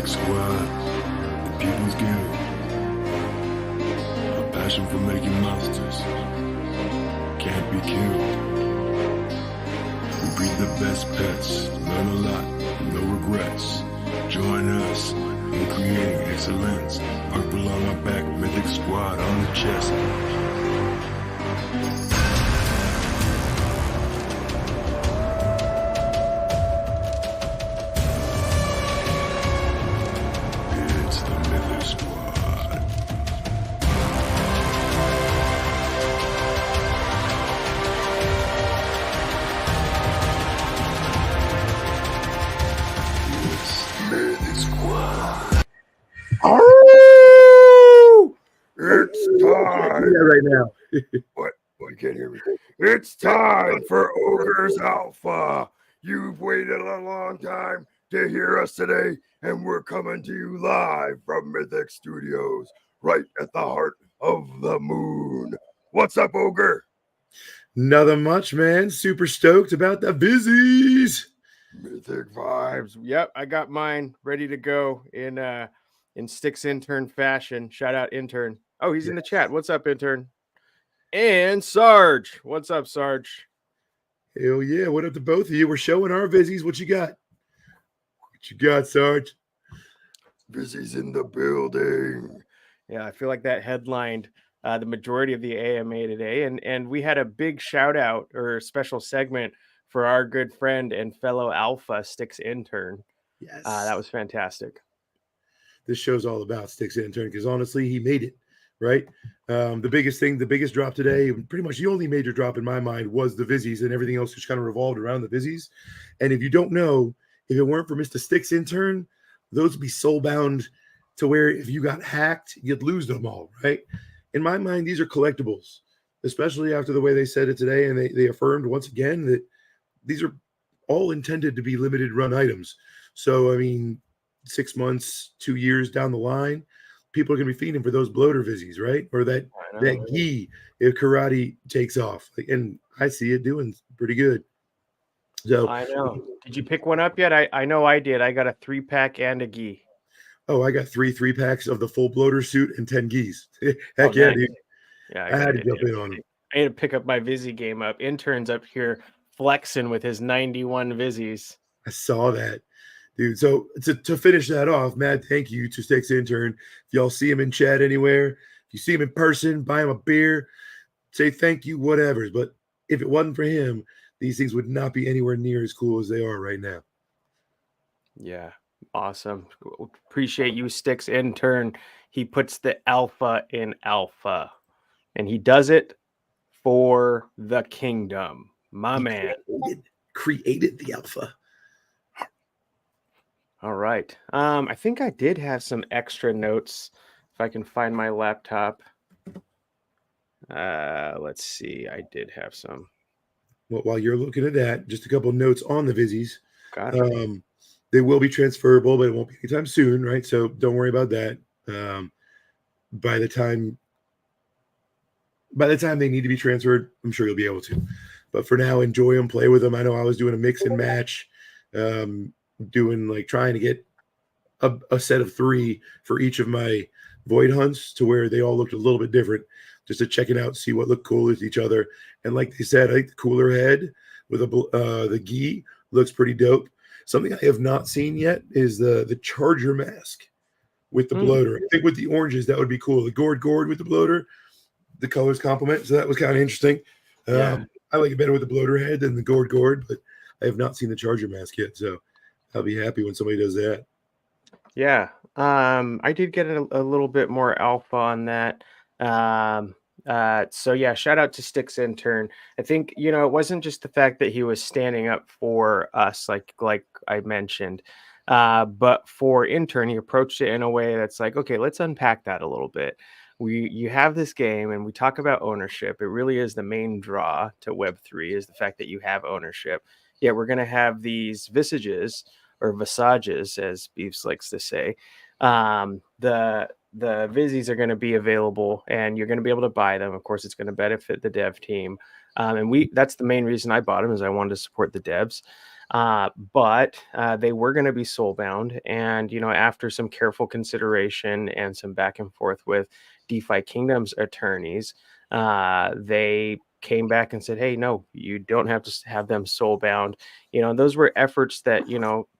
Mythic Squad, the People's Guild. A passion for making monsters can't be killed. We breed the best pets, learn a lot, no regrets. Join us in creating excellence. Purple on our back, Mythic Squad on the chest. It's the Mythic Squad. It's Mythic Squad. Oh, it's time. Yeah, right now. What? You can't hear me. It's time for Ogre's Alpha. You've waited a long time to hear us today, and we're coming to you live from Mythic Studios, right at the heart of the moon. What's up, Ogre? Nothing much, man. Super stoked about the Vizzies. Mythic vibes. Yep, I got mine ready to go in Sticks intern fashion. Shout out intern. Oh, he's in the chat. What's up, intern? And Sarge. What's up, Sarge? Hell yeah. What up to both of you? We're showing our Vizzies. What you got? What you got, Sarge? Vizzies in the building. Yeah, I feel like that headlined the majority of the AMA today. And we had a big shout out or special segment for our good friend and fellow Alpha Sticks intern. Yes. That was fantastic. This show's all about Sticks intern because honestly, he made it, right? The biggest drop today, pretty much the only major drop in my mind was the Vizzies, and everything else just kind of revolved around the Vizzies. And if you don't know, if it weren't for Mr. Sticks intern, those would be soul-bound to where if you got hacked, you'd lose them all, right? In my mind, these are collectibles, especially after the way they said it today, and they affirmed once again that these are all intended to be limited run items. So, I mean, 6 months, 2 years down the line, people are going to be feeding for those bloater Vizzies, right? Or that gi if karate takes off. And I see it doing pretty good. So I know. Did you pick one up yet? I know I did. I got a 3-pack and a gi. Oh, I got 3 packs of the full bloater suit and 10 gis. Heck yeah, dude. Yeah, I had to jump in on them. I need to pick up my Vizzy game up. Intern's up here flexing with his 91 Vizzies. I saw that, dude. So to finish that off, mad thank you to Sticks intern. If y'all see him in chat anywhere, if you see him in person, buy him a beer, say thank you, whatever. But if it wasn't for him, these things would not be anywhere near as cool as they are right now. Yeah, awesome. Appreciate you, Sticks intern. He puts the alpha in alpha, and he does it for the kingdom. My man. Created the alpha. All right. I think I did have some extra notes if I can find my laptop. Let's see. I did have some. Well, while you're looking at that, just a couple notes on the Vizzies. Got it. They will be transferable, but it won't be anytime soon, right? So don't worry about that. By the time they need to be transferred, I'm sure you'll be able to. But for now, enjoy them, play with them. I know I was doing a mix and match, doing like trying to get a set of 3 for each of my void hunts to where they all looked a little bit different, just to check it out, see what looked cool with each other. And like they said, I think the cooler head with the gi looks pretty dope. Something I have not seen yet is the charger mask with the bloater. I think with the oranges, that would be cool. The gourd with the bloater, the colors complement. So that was kind of interesting. I like it better with the bloater head than the gourd, but I have not seen the charger mask yet. So I'll be happy when somebody does that. Yeah. I did get a little bit more alpha on that. So yeah, shout out to Sticks intern. I think, it wasn't just the fact that he was standing up for us, like I mentioned, but for intern, he approached it in a way that's like, okay, let's unpack that a little bit. You have this game and we talk about ownership. It really is the main draw to Web3 is the fact that you have ownership. Yeah, we're going to have these visages or visages, as Beefs likes to say. The Vizzies are going to be available and you're going to be able to buy them. Of course, it's going to benefit the dev team. And that's the main reason I bought them is I wanted to support the devs. But they were going to be soulbound. And, after some careful consideration and some back and forth with DeFiKingdoms attorneys, they came back and said, hey, no, you don't have to have them soulbound. Those were efforts that,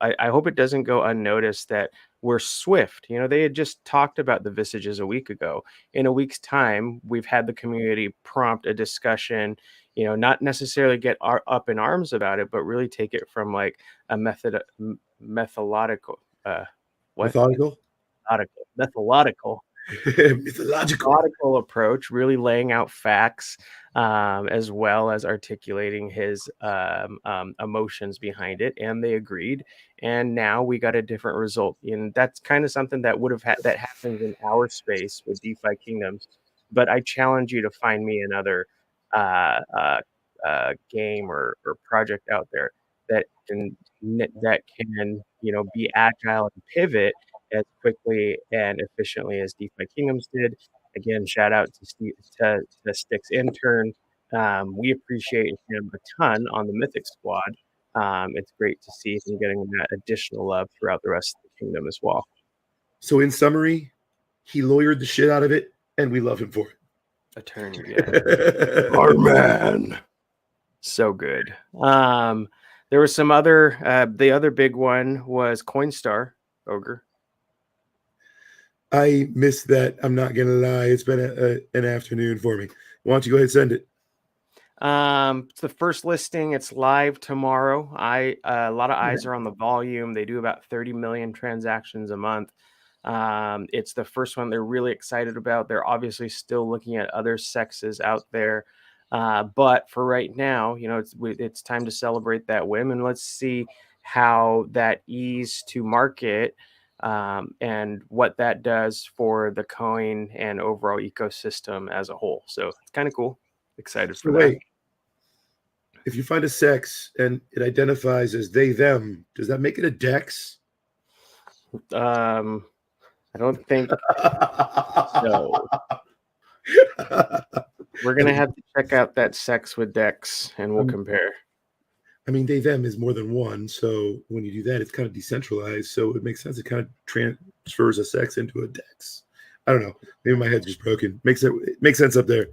I hope it doesn't go unnoticed that we're swift. They had just talked about the visages a week ago. In a week's time, we've had the community prompt a discussion, not necessarily get up in arms about it, but really take it from like a methodological, what? Methodical. Methodological methodical approach, really laying out facts, as well as articulating his emotions behind it, and they agreed. And now we got a different result, and that's kind of something that would have that happens in our space with DeFiKingdoms. But I challenge you to find me another game or project out there that can be agile and pivot as quickly and efficiently as DeFiKingdoms did. Again, shout out to Steve, to Sticks intern. We appreciate him a ton on the Mythic Squad. It's great to see him getting that additional love throughout the rest of the kingdom as well. So in summary, he lawyered the shit out of it, and we love him for it. Attorney, yeah. Our man. So good. There was some other, the other big one was Coinstar, Ogre. I missed that. I'm not going to lie. It's been an afternoon for me. Why don't you go ahead and send it? It's the first listing. It's live tomorrow. A lot of eyes are on the volume. They do about 30 million transactions a month. It's the first one they're really excited about. They're obviously still looking at other sexes out there. But for right now, it's time to celebrate that win, and let's see how that ease to market and what that does for the coin and overall ecosystem as a whole. So it's kind of cool. Excited for that. If you find a sex and it identifies as they, them, does that make it a dex? I don't think so. We're going to have to check out that sex with Dex, and we'll compare. I mean, they, them is more than one. So when you do that, it's kind of decentralized. So it makes sense. It kind of transfers a sex into a Dex. I don't know. Maybe my head's just broken. It makes sense up there.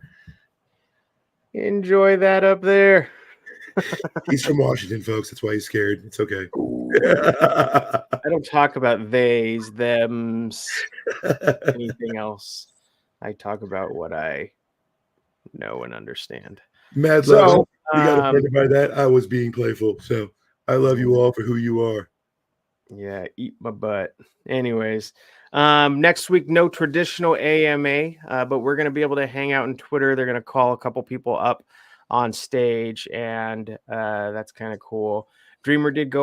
Enjoy that up there. He's from Washington, folks. That's why he's scared. It's okay. I don't talk about theys, thems, anything else. I talk about what I know and understand. Mad love. You got offended by that. I was being playful. So I love you all for who you are. Yeah, eat my butt. Anyways, next week, no traditional AMA, but we're going to be able to hang out on Twitter. They're going to call a couple people up on stage, and that's kind of cool. Dreamer did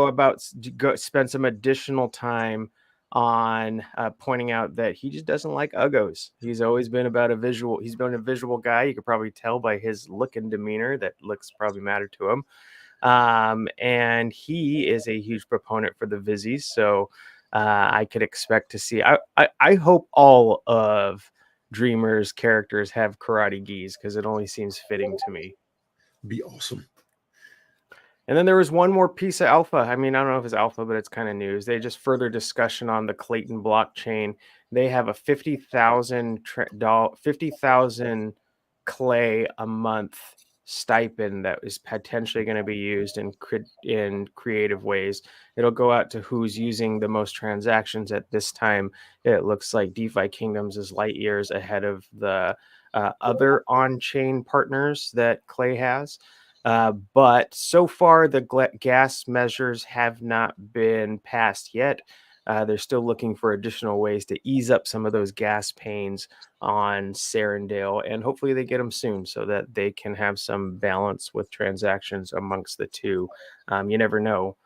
spend some additional time on pointing out that he just doesn't like uggos. He's always been about a visual. He's been a visual guy. You could probably tell by his look and demeanor that looks probably matter to him. And he is a huge proponent for the Vizzies. So I could expect to see. I hope all of Dreamer's characters have karate gis, because it only seems fitting to me. Be awesome. And then there was one more piece of alpha. I mean, I don't know if it's alpha, but it's kind of news. They just further discussion on the Clayton blockchain. They have a 50,000 clay a month stipend that is potentially going to be used in creative ways. It'll go out to who's using the most transactions at this time. It looks like DeFiKingdoms is light years ahead of the other on-chain partners that Clay has. But so far, the gas measures have not been passed yet. They're still looking for additional ways to ease up some of those gas pains on Serendale, and hopefully they get them soon so that they can have some balance with transactions amongst the two. You never know.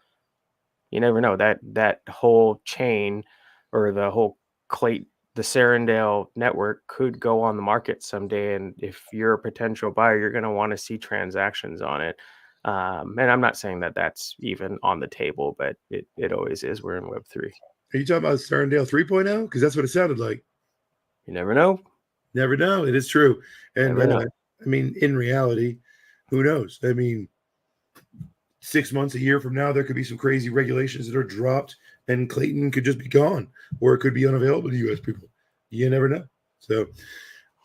That whole chain, or the whole the Serendale network, could go on the market someday, and if you're a potential buyer, you're going to want to see transactions on it. And I'm not saying that that's even on the table, but it always is. We're in Web3. Are you talking about Serendale 3.0? Because that's what it sounded like. You never know. Never know. It is true. And I mean, in reality, who knows? I mean, 6 months, a year from now, there could be some crazy regulations that are dropped and Clayton could just be gone, or it could be unavailable to U.S. people. You never know. So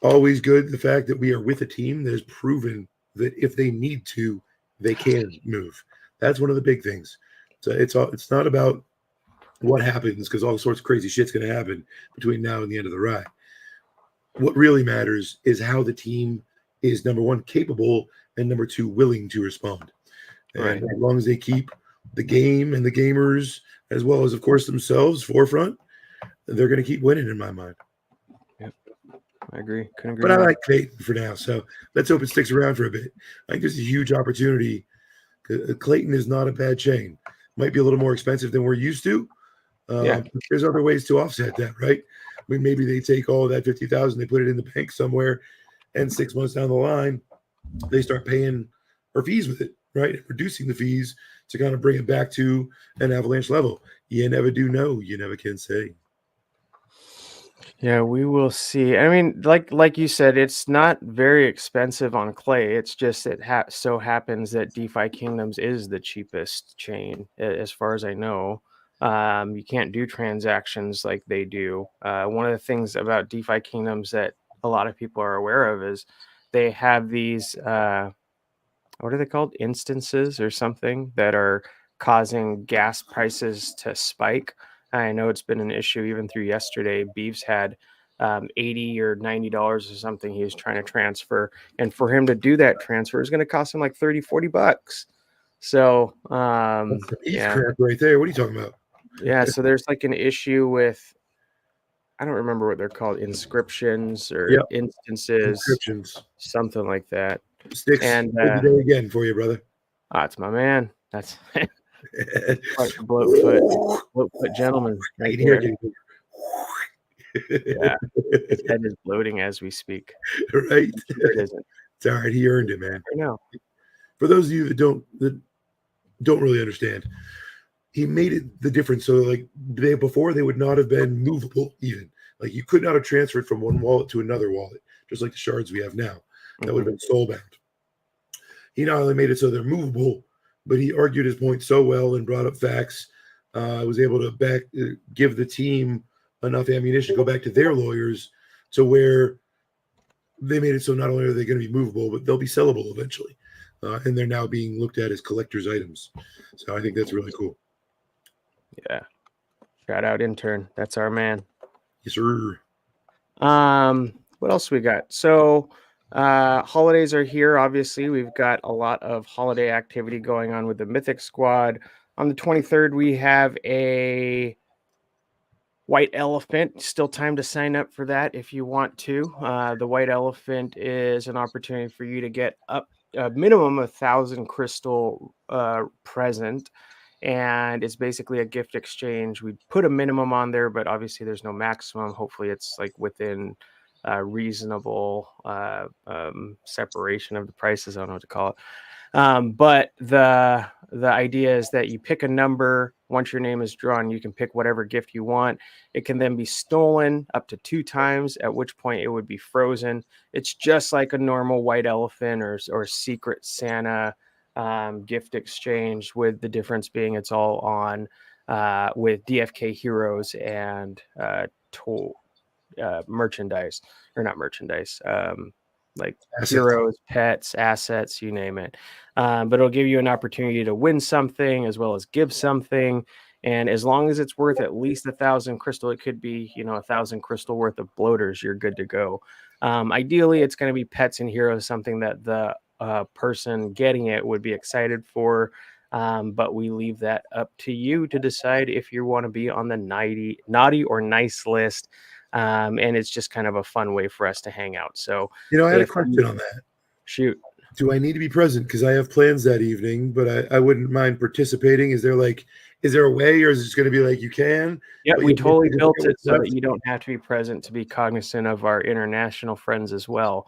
always good the fact that we are with a team that has proven that if they need to, they can move. That's one of the big things. So it's not about what happens, because all sorts of crazy shit's going to happen between now and the end of the ride. What really matters is how the team is, number one, capable, and number two, willing to respond. And Right. as long as they keep the game and the gamers, as well as, of course, themselves forefront, they're going to keep winning in my mind. Yep. I agree. Couldn't agree But I more. like Clayton for now, so let's hope it sticks around for a bit. I think there's a huge opportunity. Clayton is not a bad chain. Might be a little more expensive than we're used to. Yeah. But there's other ways to offset that, right? I mean, maybe they take all of that 50,000, they put it in the bank somewhere, and 6 months down the line, they start paying our fees with it, right? And reducing the fees to kind of bring it back to an Avalanche level. You never do know. You never can say. Yeah, we will see. I mean, like you said, it's not very expensive on Clay. It's just it so happens that DeFiKingdoms is the cheapest chain, as far as I know. You can't do transactions like they do. One of the things about DeFiKingdoms that a lot of people are aware of is they have these what are they called? Instances or something that are causing gas prices to spike. I know it's been an issue even through yesterday. Beeves had $80 or $90 or something he was trying to transfer. And for him to do that transfer is going to cost him like 30, $40. So, That's some ETH yeah. crap right there. What are you talking about? Yeah. So there's like an issue with, I don't remember what they're called, inscriptions or Yep. instances, Inscriptions. something like that. Sticks. And Good day again for you, brother. it's my man. That's quite the bloatfoot gentleman I right can hear there. it. Yeah, his head is bloating as we speak. Right? I'm sure it isn't. It's all right. He earned it, man. I know. For those of you that don't really understand, he made it the difference. So like before they would not have been movable even. Like you could not have transferred from one wallet to another wallet, just like the shards we have now. That would have been soul bound. He not only made it so they're movable, but he argued his point so well and brought up facts. Was able to give the team enough ammunition to go back to their lawyers to where they made it so not only are they going to be movable, but they'll be sellable eventually. And they're now being looked at as collector's items. So I think that's really cool. Yeah. Shout out intern. That's our man. Yes, sir. What else we got? So holidays are here. Obviously, we've got a lot of holiday activity going on with the Mythic Squad. On the 23rd, we have a White Elephant. Still time to sign up for that if you want to. The White Elephant is an opportunity for you to get up a minimum of 1,000 crystal present. And it's basically a gift exchange. We put a minimum on there, but obviously there's no maximum. Hopefully it's like within reasonable separation of the prices. I don't know what to call it. But the idea is that you pick a number. Once your name is drawn, you can pick whatever gift you want. It can then be stolen up to 2 times, at which point it would be frozen. It's just like a normal White Elephant or Secret Santa gift exchange, with the difference being it's all on with DFK heroes and merchandise, or not merchandise, like assets. Heroes, pets, assets, you name it. But it'll give you an opportunity to win something as well as give something. And as long as it's worth at least 1,000 crystal, it could be, 1,000 crystal worth of bloaters, you're good to go. Ideally, it's going to be pets and heroes, something that the person getting it would be excited for. But we leave that up to you to decide if you want to be on the naughty or nice list. And it's just kind of a fun way for us to hang out. So, I had a question on that. Shoot. Do I need to be present? Because I have plans that evening, but I wouldn't mind participating. Is there a way, or is it just going to be like you can? Yeah, we totally built it so that you don't have to be present, to be cognizant of our international friends as well.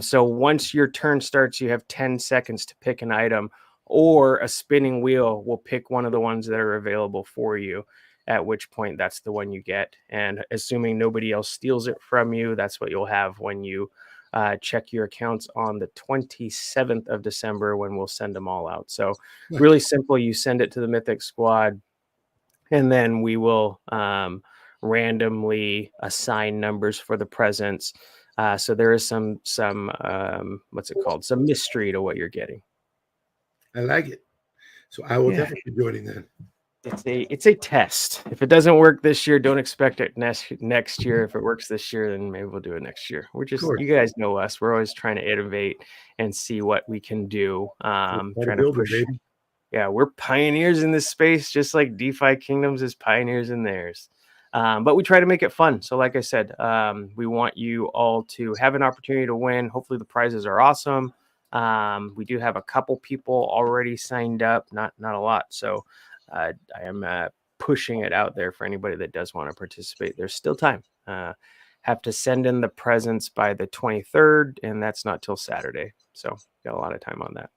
So once your turn starts, you have 10 seconds to pick an item, or a spinning wheel will pick one of the ones that are available for you, at which point that's the one you get. And assuming nobody else steals it from you, that's what you'll have when you check your accounts on the 27th of December when we'll send them all out. So really simple. You send it to the Mythic Squad, and then we will randomly assign numbers for the presents. So there is some what's it called? Some mystery to what you're getting. I like it. So I will definitely be joining then. It's a test. If it doesn't work this year, don't expect it next year. If it works this year, then maybe we'll do it next year. We're just, you guys know us. We're always trying to innovate and see what we can do. Trying to push. Baby. Yeah, we're pioneers in this space, just like DeFiKingdoms is pioneers in theirs. But we try to make it fun. So like I said, we want you all to have an opportunity to win. Hopefully the prizes are awesome. We do have a couple people already signed up, not a lot. So I am pushing it out there for anybody that does want to participate. There's still time. Have to send in the presents by the 23rd, and that's not till Saturday. So got a lot of time on that.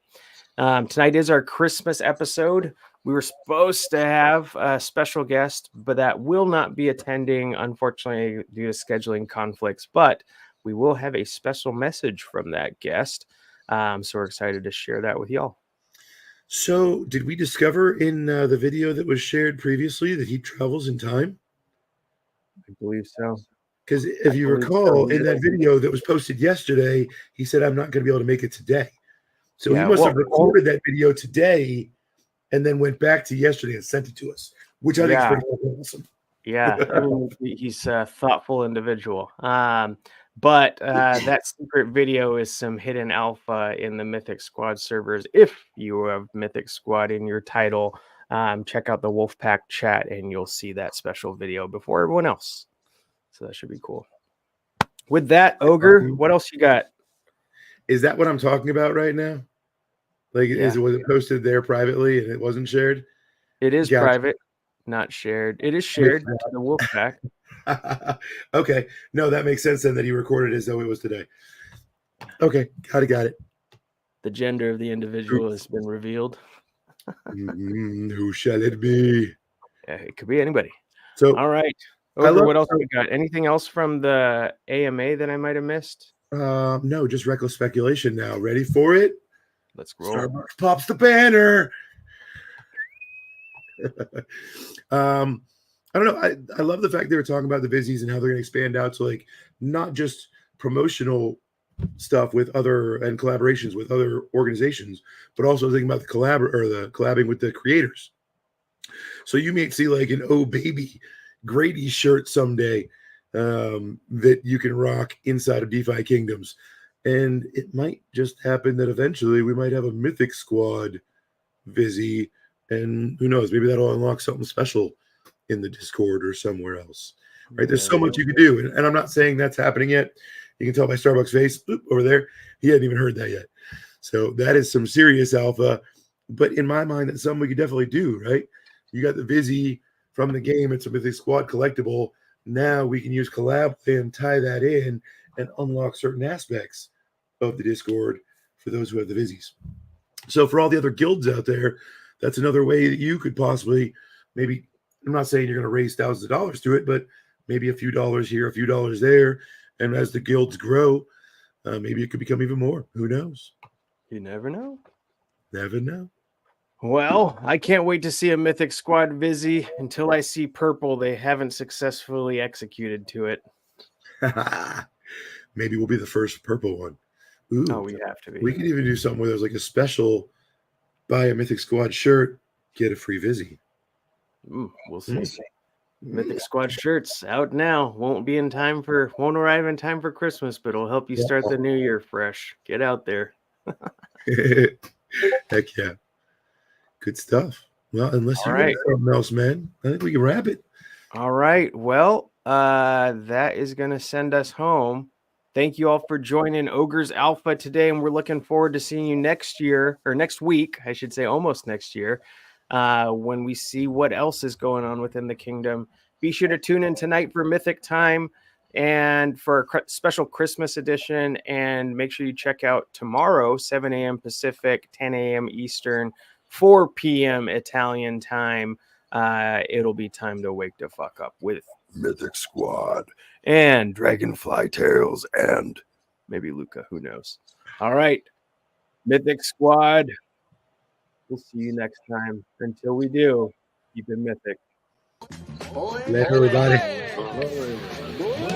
Tonight is our Christmas episode. We were supposed to have a special guest, but that will not be attending, unfortunately, due to scheduling conflicts. But we will have a special message from that guest. So we're excited to share that with y'all. So did we discover in the video that was shared previously that he travels in time? I believe so. Because if you recall, in that video that was posted yesterday, he said, I'm not going to be able to make it today. So he must have recorded that video today and then went back to yesterday and sent it to us, which I think is pretty awesome. Yeah, I mean, he's a thoughtful individual. But that secret video is some hidden alpha in the Mythic Squad servers. If you have Mythic Squad in your title, check out the Wolfpack chat and you'll see that special video before everyone else. So that should be cool. With that, Ogre, what else you got? Is that what I'm talking about right now? Like, was it posted there privately and it wasn't shared? It is private, not shared. It is shared to the Wolfpack. Okay. No, that makes sense then that he recorded as though it was today. Okay. Got it. The gender of the individual has been revealed. Who shall it be? Yeah, it could be anybody. So, all right. Ogre, what else we got? Anything else from the AMA that I might have missed? No, just reckless speculation now. Ready for it? Let's roll. Starbuck pops the banner. I don't know. I love the fact they were talking about the Vizzies and how they're going to expand out to like not just promotional stuff with other and collaborations with other organizations, but also thinking about the collabing with the creators. So you may see like an Oh Baby Grady shirt someday that you can rock inside of DeFiKingdoms. And it might just happen that eventually we might have a Mythic Squad Vizzy, and who knows, maybe that'll unlock something special in the Discord or somewhere else. Right? There's so much you can do. And I'm not saying that's happening yet. You can tell by Starbuck's face over there. He hadn't even heard that yet. So that is some serious alpha. But in my mind, that's something we could definitely do, right? You got the Vizzy from the game. It's a Mythic Squad collectible. Now we can use collab and tie that in and unlock certain aspects of the Discord for those who have the Vizzies. So for all the other guilds out there, that's another way that you could possibly maybe, I'm not saying you're going to raise thousands of dollars to it, but maybe a few dollars here, a few dollars there. And as the guilds grow, maybe it could become even more. Who knows? You never know. Never know. Well, I can't wait to see a Mythic Squad Vizzy. Until I see purple, they haven't successfully executed to it. Maybe we'll be the first purple one. Ooh, oh, we have to be. We could even do something where there's like a special buy a Mythic Squad shirt, get a free Vizzy. We'll see. Mythic Squad shirts out now. Won't arrive in time for Christmas, but it'll help you start the new year fresh. Get out there. Heck yeah. Good stuff. Well, unless you got something else, man, I think we can wrap it. All right. Well, that is going to send us home. Thank you all for joining Ogre's Alpha today, and we're looking forward to seeing you next year, or next week, I should say, almost next year, when we see what else is going on within the kingdom. Be sure to tune in tonight for Mythic Time and for a special Christmas edition, and make sure you check out tomorrow, 7 a.m. Pacific, 10 a.m. Eastern, 4 p.m. Italian time. It'll be time to wake the fuck up with Mythic Squad and Dragonfly Tales and maybe Luka. Who knows? All right, Mythic Squad. We'll see you next time. Until we do, keep it mythic. Later, everybody. Bye.